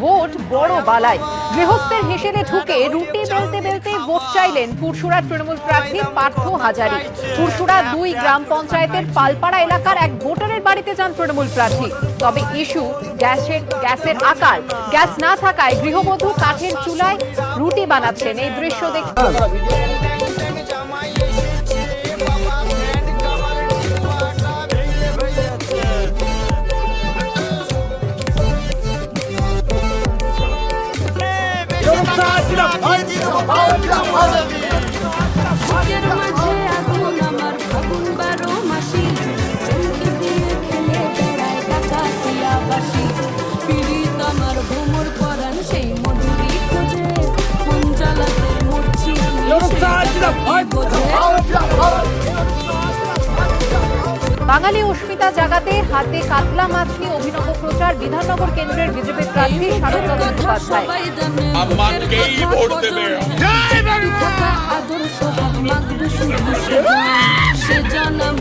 Vote বড় বালাই। গৃহস্থের হিসেবে ঢুকে রুটি বেলতে বেলতে ভোট চাইলেন পুরসুরা তৃণমূল প্রার্থী পার্থ হাজারি। পুরসুরা 2 গ্রাম পঞ্চায়েতের পালপাড়া এলাকার এক ভোটারের বাড়িতে যান তৃণমূল প্রার্থী। তবে ইস্যু গ্যাসের আকার। গ্যাস না থাকায় গৃহবধূ কাঠের চুলায় রুটি বানাচ্ছেন। এই দৃশ্য দেখে বাঙালি অস্মিতা জাগাতে হাতে কাতলা মাছ নিয়ে অভিনব প্রচার। বিধাননগর কেন্দ্রের বিজেপি প্রার্থী শারদ চট্টোপাধ্যায়।